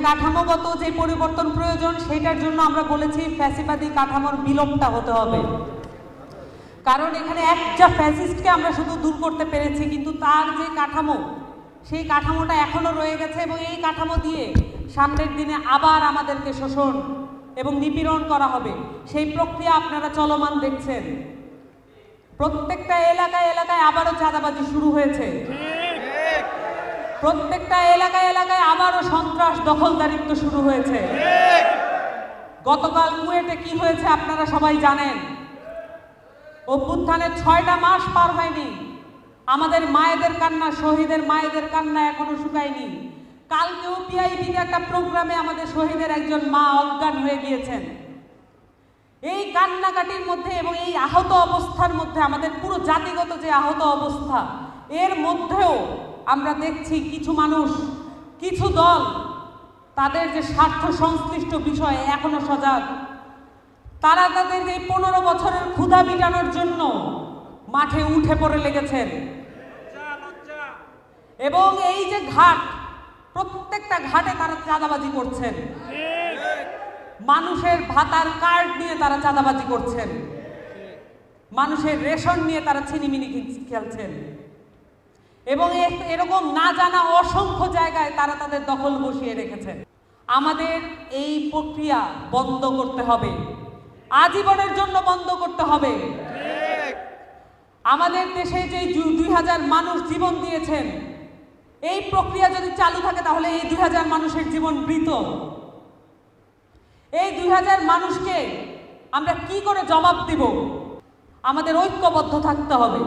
কাঠামোগত যে পরিবর্তন প্রয়োজন সেটার জন্য আমরা বলেছি ফ্যাসিবাদী কাঠামোর বিলোপটা হতে হবে। কারণ এখানে একটা ফ্যাসিস্টকে আমরা শুধু দূর করতে পেরেছি, কিন্তু তার যে কাঠামো সেই কাঠামোটা এখনো রয়ে গেছে এবং এই কাঠামো দিয়ে সামনের দিনে আবার আমাদেরকে শোষণ এবং নিপীড়ন করা হবে। সেই প্রক্রিয়া আপনারা চলমান দেখছেন। প্রত্যেকটা এলাকায় এলাকায় আবারও চাঁদাবাজি শুরু হয়েছে। প্রত্যেকটা এলাকায় এলাকায় আবারও সন্ত্রাস দখলদারিত্ব শুরু হয়েছে। গতকাল কুয়েটে কি হয়েছে আপনারা সবাই জানেন। অভ্যুত্থানের 6টা মাস পার হয়নি, আমাদের মায়েদের কান্না, শহীদের মায়েদের কান্না এখনো শুকায়নি। কালকেও পিআইবিতে একটা প্রোগ্রামে আমাদের শহীদের একজন মা অজ্ঞান হয়ে গিয়েছেন। এই কান্নাকাটির মধ্যে এবং এই আহত অবস্থার মধ্যে, আমাদের পুরো জাতিগত যে আহত অবস্থা, এর মধ্যেও আমরা দেখছি কিছু মানুষ, কিছু দল তাদের যে স্বার্থ সংশ্লিষ্ট বিষয়ে এখনো সজাগ। তারা তাদের এই 15 বছরের ক্ষুধা মিটানোর জন্য মাঠে উঠে পড়ে লেগেছেন। এবং এই যে ঘাট, প্রত্যেকটা ঘাটে তারা চাঁদাবাজি করছেন। মানুষের ভাতার কার্ড নিয়ে তারা চাঁদাবাজি করছেন, মানুষের রেশন নিয়ে তারা ছিনিমিনি খেলছেন এবং এরকম না জানা অসংখ্য জায়গায় তারা তাদের দখল বসিয়ে রেখেছেন। আমাদের এই প্রক্রিয়া বন্ধ করতে হবে, আজীবনের জন্য বন্ধ করতে হবে। আমাদের দেশে যে 2000 মানুষ জীবন দিয়েছেন, এই প্রক্রিয়া যদি চালু থাকে তাহলে এই 2000 মানুষের জীবন মৃত। এই 2000 মানুষকে আমরা কি করে জবাব দিব? আমাদের ঐক্যবদ্ধ থাকতে হবে।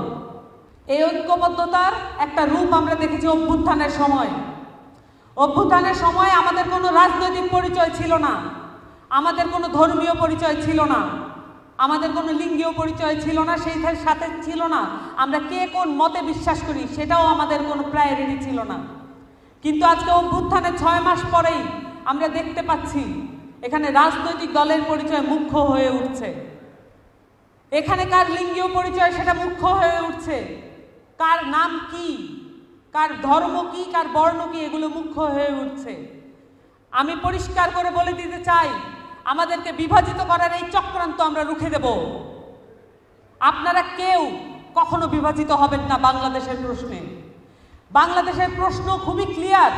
এই ঐক্যবদ্ধতার একটা রূপ আমরা দেখেছি অভ্যুত্থানের সময়। অভ্যুত্থানের সময় আমাদের কোনো রাজনৈতিক পরিচয় ছিল না, আমাদের কোনো ধর্মীয় পরিচয় ছিল না, আমাদের কোনো লিঙ্গীয় পরিচয় ছিল না, সেই সাথে ছিল না আমরা কে কোন মতে বিশ্বাস করি, সেটাও আমাদের কোনো প্রায়োরিটি ছিল না। কিন্তু আজকে অভ্যুত্থানের 6 মাস পরেই আমরা দেখতে পাচ্ছি এখানে রাজনৈতিক দলের পরিচয় মুখ্য হয়ে উঠছে। এখানে কার লিঙ্গীয় পরিচয় সেটা মুখ্য হয়ে উঠছে, কার নাম কি, কার ধর্ম কি, কার বর্ণ কি, এগুলো মুখ্য হয়ে উঠছে। আমি পরিষ্কার করে বলে দিতে চাই, আমাদেরকে বিভাজিত করার এই চক্রান্ত আমরা রুখে দেব। আপনারা কেউ কখনো বিভাজিত হবেন না বাংলাদেশের প্রশ্নে। বাংলাদেশের প্রশ্ন খুবই ক্লিয়ার।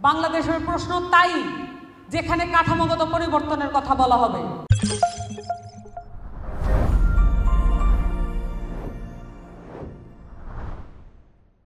বাংলাদেশের প্রশ্ন তাই যেখানে কাঠামোগত পরিবর্তনের কথা বলা হবে।